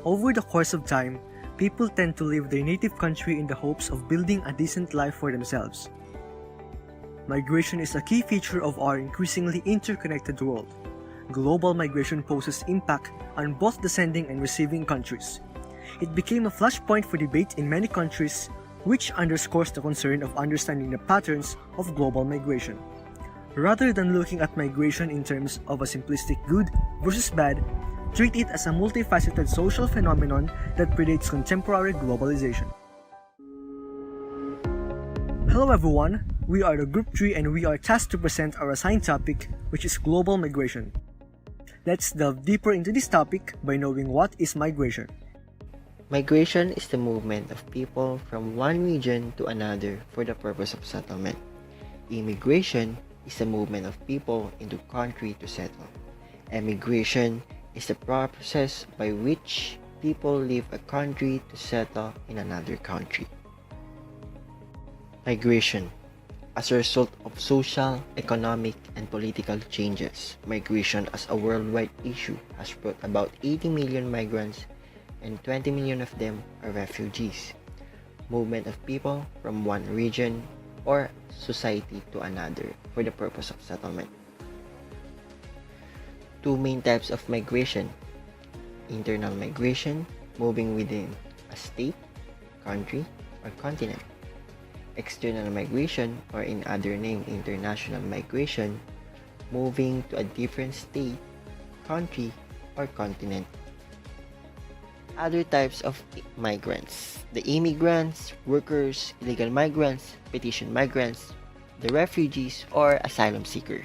Over the course of time, people tend to leave their native country in the hopes of building a decent life for themselves. Migration is a key feature of our increasingly interconnected world. Global migration poses impact on both the sending and receiving countries. It became a flashpoint for debate in many countries, which underscores the concern of understanding the patterns of global migration. Rather than looking at migration in terms of a simplistic good versus bad, treat it as a multifaceted social phenomenon that predates contemporary globalization. Hello everyone, we are the Group 3 and we are tasked to present our assigned topic, which is global migration. Let's delve deeper into this topic by knowing what is migration. Migration is the movement of people from one region to another for the purpose of settlement. Immigration is the movement of people into country to settle. Emigration is the process by which people leave a country to settle in another country. Migration. As a result of social, economic, and political changes, migration as a worldwide issue has brought about 80 million migrants and 20 million of them are refugees. Movement of people from one region or society to another for the purpose of settlement. Two main types of migration. Internal migration, moving within a state, country, or continent. External migration, or in other name international migration, moving to a different state, country, or continent. Other types of migrants: the immigrants, workers, illegal migrants, petition migrants, the refugees, or asylum seeker.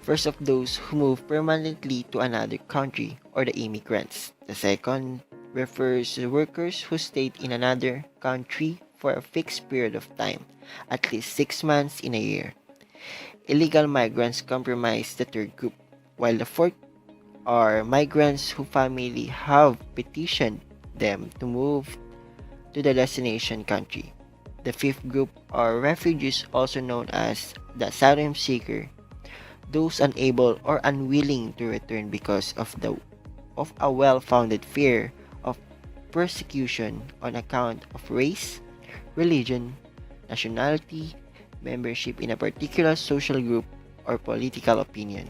First of those who move permanently to another country, or the immigrants. The second refers to workers who stayed in another country for a fixed period of time, at least 6 months in a year. Illegal migrants comprise the third group, while the fourth are migrants whose family have petitioned them to move to the destination country. The fifth group are refugees, also known as the asylum seeker, those unable or unwilling to return because of a well-founded fear of persecution on account of race, religion, nationality, membership in a particular social group, or political opinion.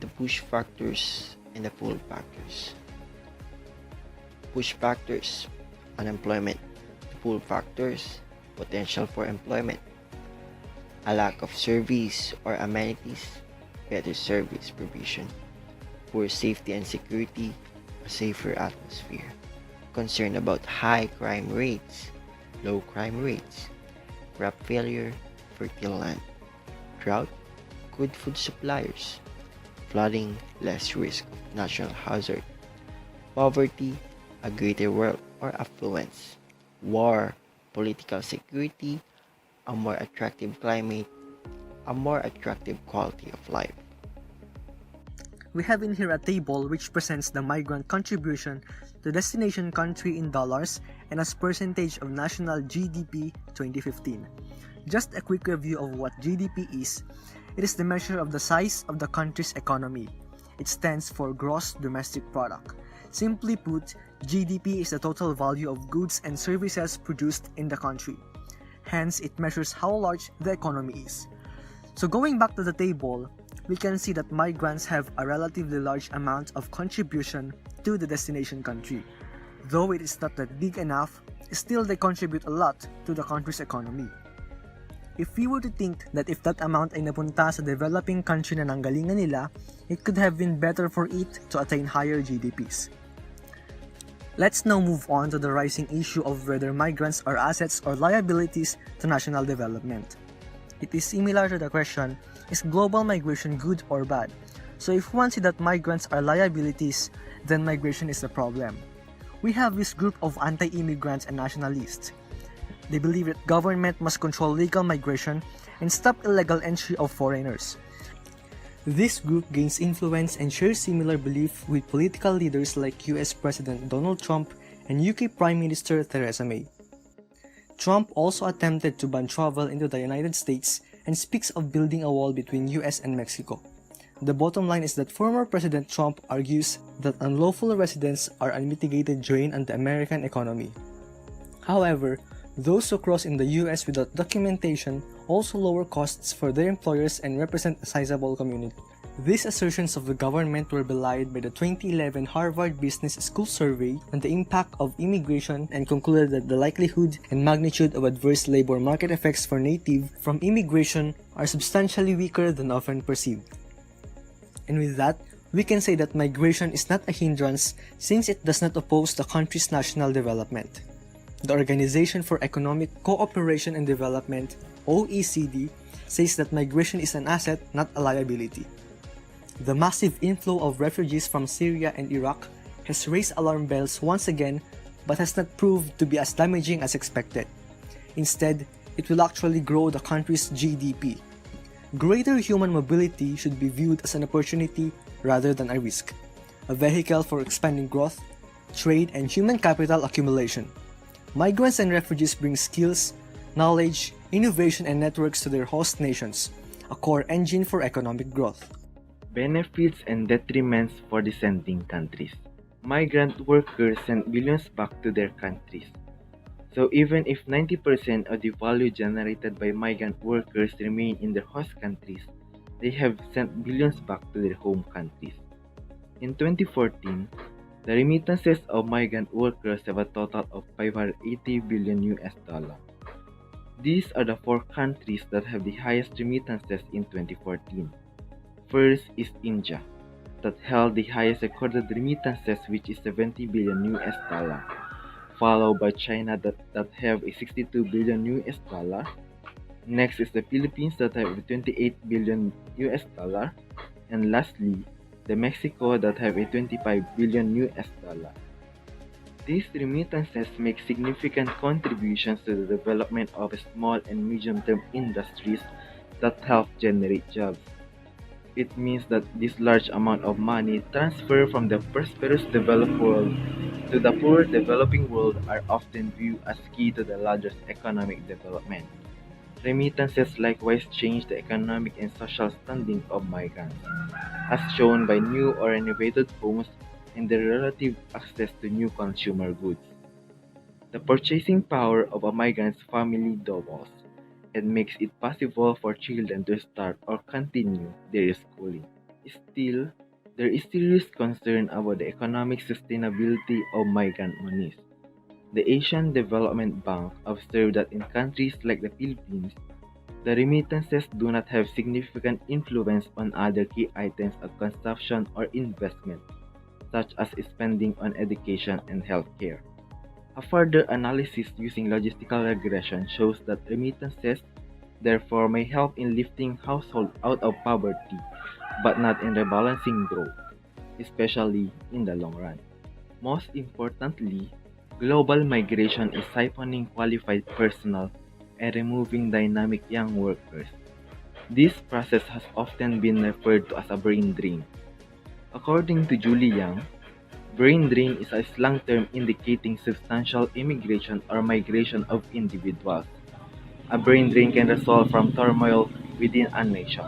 The push factors and the pull factors. Push factors: unemployment. The pull factors: potential for employment, a lack of service or amenities, better service provision, poor safety and security, a safer atmosphere, concern about high crime rates, low crime rates, crop failure, fertile land, drought, good food suppliers, flooding, less risk of natural hazard, poverty, a greater wealth or affluence, war, political security, a more attractive climate, a more attractive quality of life. We have in here a table which presents the migrant contribution to destination country in dollars and as percentage of national GDP 2015. Just a quick review of what GDP is. It is the measure of the size of the country's economy. It stands for Gross Domestic Product. Simply put, GDP is the total value of goods and services produced in the country. Hence, it measures how large the economy is. So going back to the table, we can see that migrants have a relatively large amount of contribution to the destination country. Though it is not that big enough, still they contribute a lot to the country's economy. If we were to think that if that amount ay napunta sa developing country na nanggalingan nila, it could have been better for it to attain higher GDPs. Let's now move on to the rising issue of whether migrants are assets or liabilities to national development. It is similar to the question, is global migration good or bad? So if one sees that migrants are liabilities, then migration is the problem. We have this group of anti-immigrants and nationalists. They believe that government must control legal migration and stop illegal entry of foreigners. This group gains influence and shares similar belief with political leaders like US President Donald Trump and UK Prime Minister Theresa May. Trump also attempted to ban travel into the United States and speaks of building a wall between US and Mexico. The bottom line is that former President Trump argues that unlawful residents are unmitigated drain on the American economy. However, those who cross in the US without documentation also lower costs for their employers and represent a sizable community. These assertions of the government were belied by the 2011 Harvard Business School survey on the impact of immigration and concluded that the likelihood and magnitude of adverse labor market effects for native from immigration are substantially weaker than often perceived. And with that, we can say that migration is not a hindrance since it does not oppose the country's national development. The Organization for Economic Cooperation and Development, OECD, says that migration is an asset, not a liability. The massive inflow of refugees from Syria and Iraq has raised alarm bells once again, but has not proved to be as damaging as expected. Instead, it will actually grow the country's GDP. Greater human mobility should be viewed as an opportunity rather than a risk, a vehicle for expanding growth, trade, and human capital accumulation. Migrants and refugees bring skills, knowledge, innovation, and networks to their host nations, a core engine for economic growth. Benefits and detriments for descending countries. Migrant workers send billions back to their countries. So even if 90% of the value generated by migrant workers remain in their host countries, they have sent billions back to their home countries. In 2014, the remittances of migrant workers have a total of 580 billion US dollar. These are the four countries that have the highest remittances in 2014. First is India, that held the highest recorded remittances, which is 70 billion US dollar, followed by China that have a 62 billion US dollar. Next is the Philippines that have 28 billion US dollar, and lastly, the Mexico that have a 25 billion US dollar. These remittances make significant contributions to the development of small and medium-term industries that help generate jobs. It means that this large amount of money transferred from the prosperous developed world to the poor developing world are often viewed as key to the largest economic development. Remittances likewise change the economic and social standing of migrants, as shown by new or renovated homes and their relative access to new consumer goods. The purchasing power of a migrant's family doubles and makes it possible for children to start or continue their schooling. Still, there is serious concern about the economic sustainability of migrant monies. The Asian Development Bank observed that in countries like the Philippines, the remittances do not have significant influence on other key items of consumption or investment, such as spending on education and healthcare. A further analysis using logistical regression shows that remittances therefore may help in lifting households out of poverty, but not in rebalancing growth, especially in the long run. Most importantly, global migration is siphoning qualified personnel and removing dynamic young workers. This process has often been referred to as a brain drain. According to Julie Young, brain drain is a slang term indicating substantial immigration or migration of individuals. A brain drain can result from turmoil within a nation,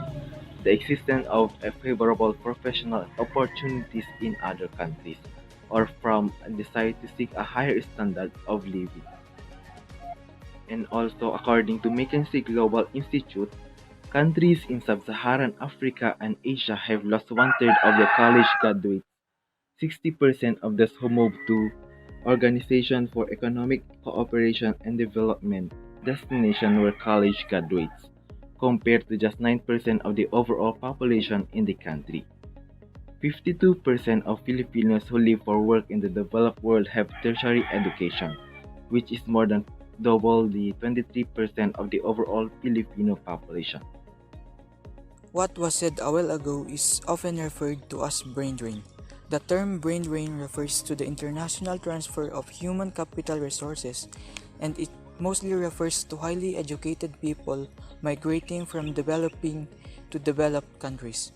the existence of favorable professional opportunities in other countries, or from a desire to seek a higher standard of living. And also, according to McKinsey Global Institute, countries in sub-Saharan Africa and Asia have lost one-third of their college graduates. 60% of those who moved to Organization for Economic Cooperation and Development destination were college graduates, compared to just 9% of the overall population in the country. 52% of Filipinos who live for work in the developed world have tertiary education, which is more than double the 23% of the overall Filipino population. What was said a while ago is often referred to as brain drain. The term brain drain refers to the international transfer of human capital resources, and it mostly refers to highly educated people migrating from developing to developed countries.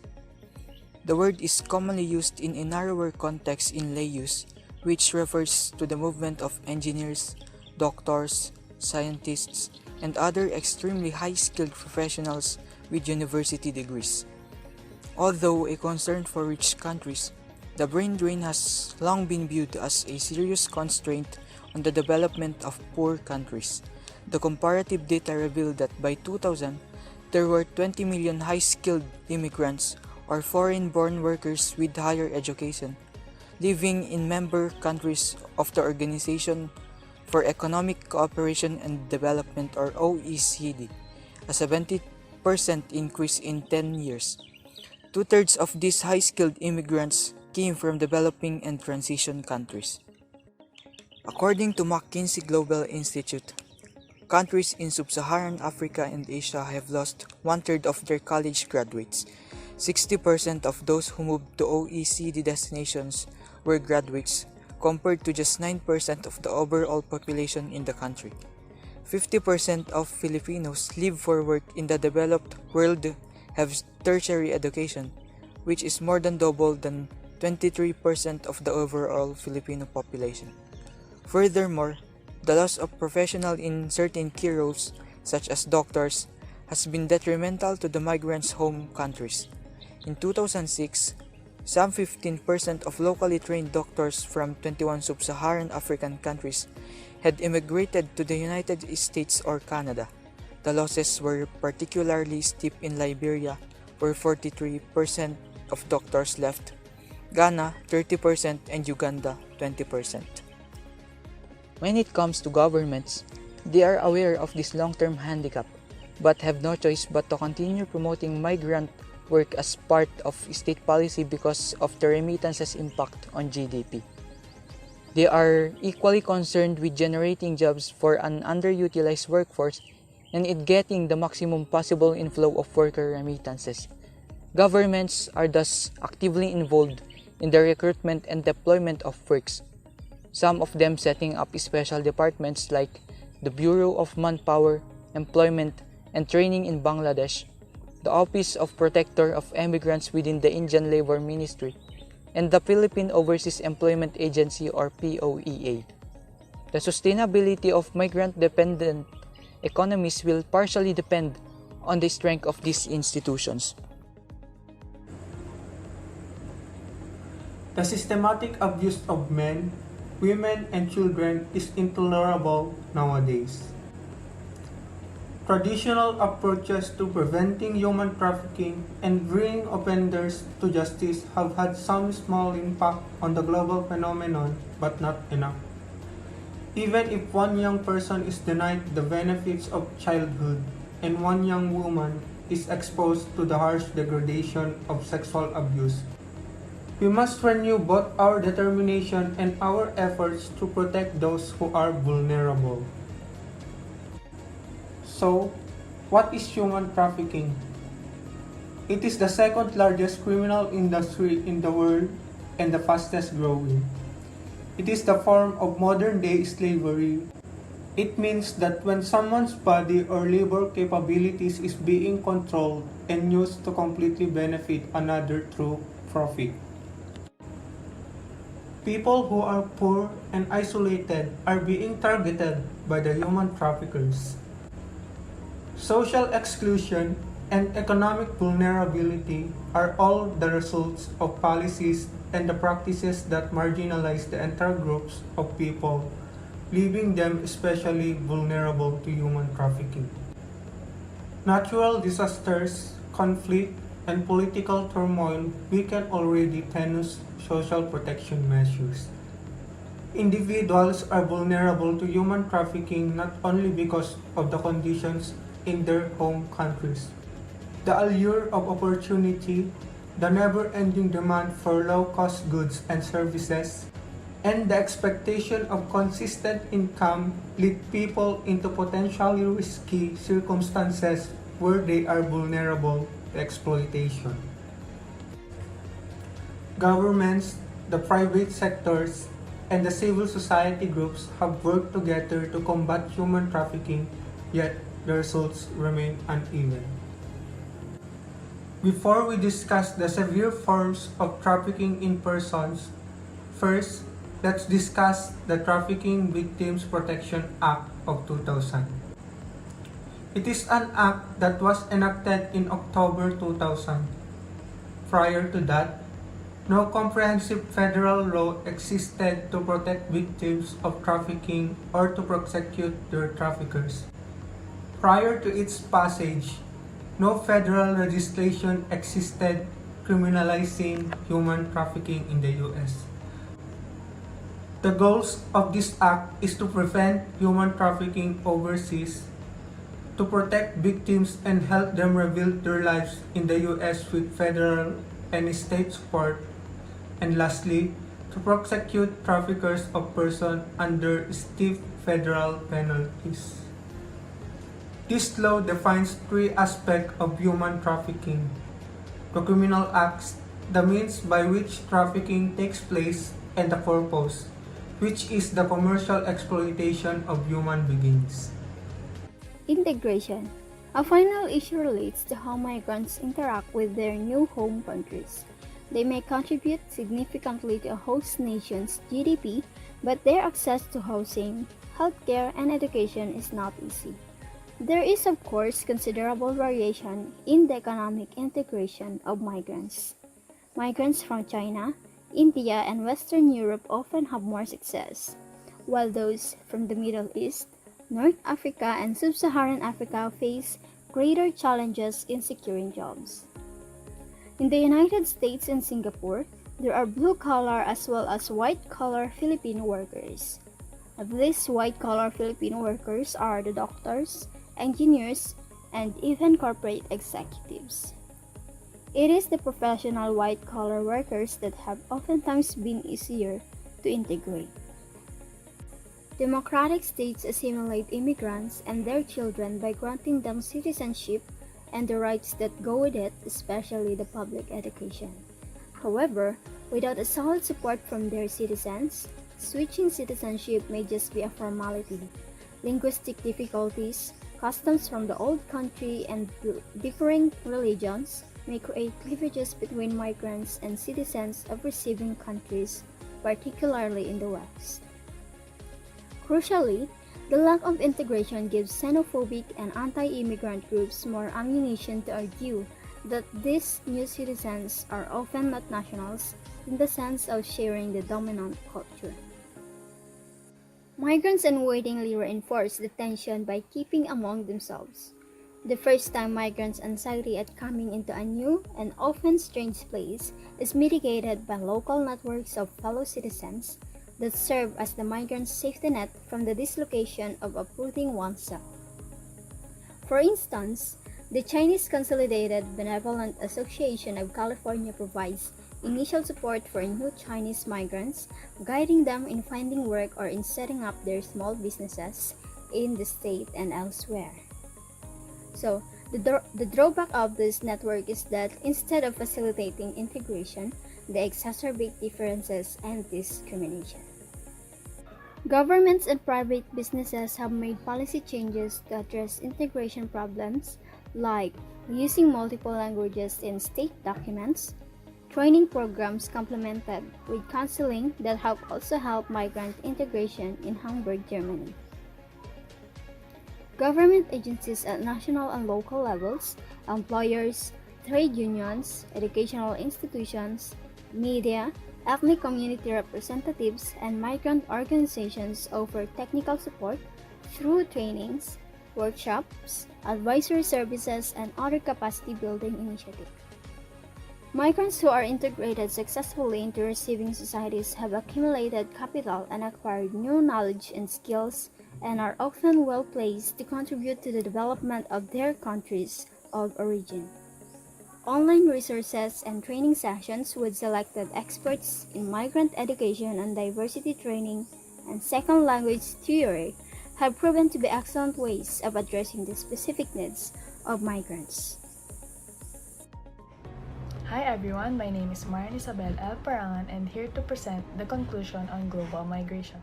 The word is commonly used in a narrower context in lay use, which refers to the movement of engineers, doctors, scientists, and other extremely high-skilled professionals with university degrees. Although a concern for rich countries, the brain drain has long been viewed as a serious constraint on the development of poor countries. The comparative data revealed that by 2000, there were 20 million high-skilled immigrants or foreign-born workers with higher education living in member countries of the Organization for Economic Cooperation and Development or OECD, a 70% increase in 10 years. Two-thirds of these high-skilled immigrants came from developing and transition countries. According to McKinsey Global Institute, countries in sub-Saharan Africa and Asia have lost one-third of their college graduates. 60% of those who moved to OECD destinations were graduates, compared to just 9% of the overall population in the country. 50% of Filipinos live for work in the developed world have tertiary education, which is more than double than 23% of the overall Filipino population. Furthermore, the loss of professionals in certain key roles, such as doctors, has been detrimental to the migrants' home countries. In 2006, some 15% of locally trained doctors from 21 sub-Saharan African countries had immigrated to the United States or Canada. The losses were particularly steep in Liberia, where 43% of doctors left, Ghana 30%, and Uganda 20%. When it comes to governments, they are aware of this long-term handicap, but have no choice but to continue promoting migrant work as part of state policy because of the remittances' impact on GDP. They are equally concerned with generating jobs for an underutilized workforce and in getting the maximum possible inflow of worker remittances. Governments are thus actively involved in the recruitment and deployment of workers, some of them setting up special departments like the Bureau of Manpower, Employment, and Training in Bangladesh, the Office of Protector of Immigrants within the Indian Labor Ministry, and the Philippine Overseas Employment Agency or POEA. The sustainability of migrant-dependent economies will partially depend on the strength of these institutions. The systematic abuse of men, women, and children is intolerable nowadays. Traditional approaches to preventing human trafficking and bringing offenders to justice have had some small impact on the global phenomenon, but not enough. Even if one young person is denied the benefits of childhood and one young woman is exposed to the harsh degradation of sexual abuse, we must renew both our determination and our efforts to protect those who are vulnerable. So, what is human trafficking? It is the second largest criminal industry in the world and the fastest growing. It is the form of modern-day slavery. It means that when someone's body or labor capabilities is being controlled and used to completely benefit another through profit. People who are poor and isolated are being targeted by the human traffickers. Social exclusion and economic vulnerability are all the results of policies and the practices that marginalize the entire groups of people, leaving them especially vulnerable to human trafficking. Natural disasters, conflict, and political turmoil weaken already tenuous social protection measures. Individuals are vulnerable to human trafficking not only because of the conditions in their home countries. The allure of opportunity, the never-ending demand for low-cost goods and services, and the expectation of consistent income lead people into potentially risky circumstances where they are vulnerable to exploitation. Governments, the private sectors, and the civil society groups have worked together to combat human trafficking, yet the results remain uneven. Before we discuss the severe forms of trafficking in persons, first, let's discuss the Trafficking Victims Protection Act of 2000. It is an act that was enacted in October 2000. Prior to that, no comprehensive federal law existed to protect victims of trafficking or to prosecute their traffickers. Prior to its passage, no federal legislation existed criminalizing human trafficking in the US. The goals of this act is to prevent human trafficking overseas, to protect victims and help them rebuild their lives in the US with federal and state support, and lastly, to prosecute traffickers of persons under stiff federal penalties. This law defines three aspects of human trafficking: the criminal acts, the means by which trafficking takes place, and the purpose, which is the commercial exploitation of human beings. Integration. A final issue relates to how migrants interact with their new home countries. They may contribute significantly to a host nation's GDP, but their access to housing, healthcare, and education is not easy. There is, of course, considerable variation in the economic integration of migrants. Migrants from China, India, and Western Europe often have more success, while those from the Middle East, North Africa, and Sub-Saharan Africa face greater challenges in securing jobs. In the United States and Singapore, there are blue-collar as well as white-collar Filipino workers. Of these white-collar Filipino workers are the doctors, engineers, and even corporate executives. It is the professional white-collar workers that have oftentimes been easier to integrate. Democratic states assimilate immigrants and their children by granting them citizenship and the rights that go with it, especially the public education. However, without a solid support from their citizens, switching citizenship may just be a formality. Linguistic difficulties, customs from the old country, and differing religions may create cleavages between migrants and citizens of receiving countries, particularly in the West. Crucially, the lack of integration gives xenophobic and anti-immigrant groups more ammunition to argue that these new citizens are often not nationals in the sense of sharing the dominant culture. Migrants unwittingly reinforce the tension by keeping among themselves. The first-time migrants' anxiety at coming into a new and often strange place is mitigated by local networks of fellow citizens that serve as the migrant's safety net from the dislocation of uprooting oneself. For instance, the Chinese Consolidated Benevolent Association of California provides initial support for new Chinese migrants, guiding them in finding work or in setting up their small businesses in the state and elsewhere. So, the drawback of this network is that instead of facilitating integration, they exacerbate differences and discrimination. Governments and private businesses have made policy changes to address integration problems, like using multiple languages in state documents, training programs complemented with counseling that have also helped migrant integration in Hamburg, Germany. Government agencies at national and local levels, employers, trade unions, educational institutions, media, ethnic community representatives, and migrant organizations offer technical support through trainings, workshops, advisory services, and other capacity building initiatives. Migrants who are integrated successfully into receiving societies have accumulated capital and acquired new knowledge and skills and are often well placed to contribute to the development of their countries of origin. Online resources and training sessions with selected experts in migrant education and diversity training and second language theory have proven to be excellent ways of addressing the specific needs of migrants. Hi everyone, my name is Marian Isabel L. Parangan and here to present the conclusion on global migration.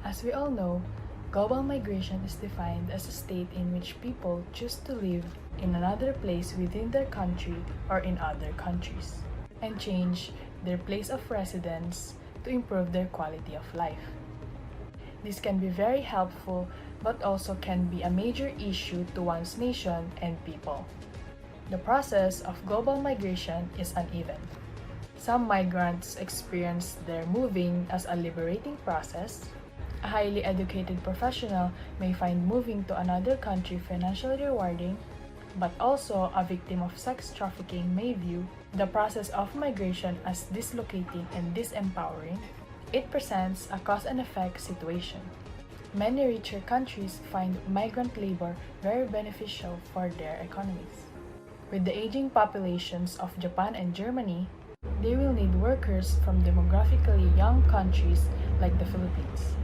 As we all know, global migration is defined as a state in which people choose to live in another place within their country or in other countries, and change their place of residence to improve their quality of life. This can be very helpful but also can be a major issue to one's nation and people. The process of global migration is uneven. Some migrants experience their moving as a liberating process. A highly educated professional may find moving to another country financially rewarding, but also a victim of sex trafficking may view the process of migration as dislocating and disempowering. It presents a cause and effect situation. Many richer countries find migrant labor very beneficial for their economies. With the aging populations of Japan and Germany, they will need workers from demographically young countries like the Philippines.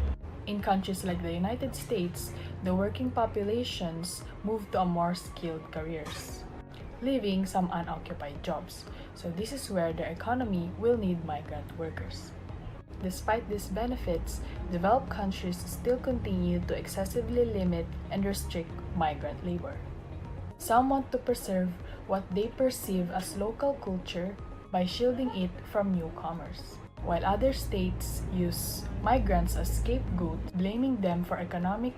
In countries like the United States, the working populations move to a more skilled careers, leaving some unoccupied jobs. So this is where the economy will need migrant workers. Despite these benefits, developed countries still continue to excessively limit and restrict migrant labor. Some want to preserve what they perceive as local culture by shielding it from newcomers, while other states use migrants as scapegoats, blaming them for economic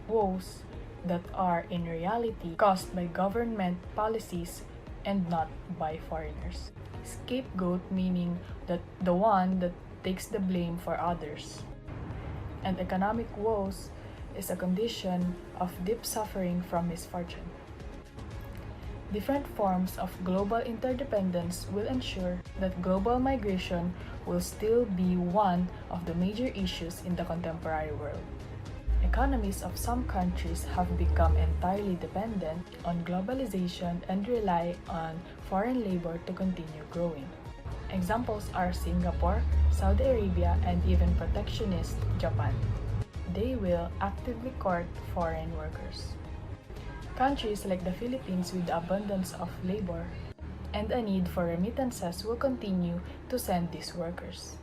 woes that are in reality caused by government policies and not by foreigners. Scapegoat meaning that the one that takes the blame for others. And economic woes is a condition of deep suffering from misfortune. Different forms of global interdependence will ensure that global migration will still be one of the major issues in the contemporary world. Economies of some countries have become entirely dependent on globalization and rely on foreign labor to continue growing. Examples are Singapore, Saudi Arabia, and even protectionist Japan. They will actively court foreign workers. Countries like the Philippines with the abundance of labor and a need for remittances will continue to send these workers.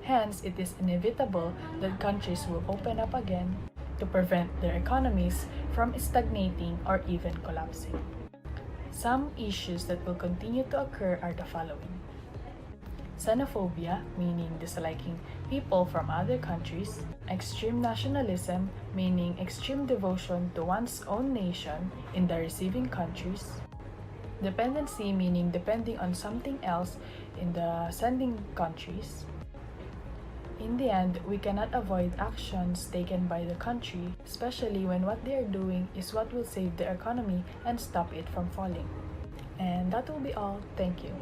Hence, it is inevitable that countries will open up again to prevent their economies from stagnating or even collapsing. Some issues that will continue to occur are the following. Xenophobia, meaning disliking people from other countries. Extreme nationalism, meaning extreme devotion to one's own nation in the receiving countries. Dependency, meaning depending on something else in the sending countries. In the end, we cannot avoid actions taken by the country, especially when what they are doing is what will save their economy and stop it from falling. And that will be all. Thank you.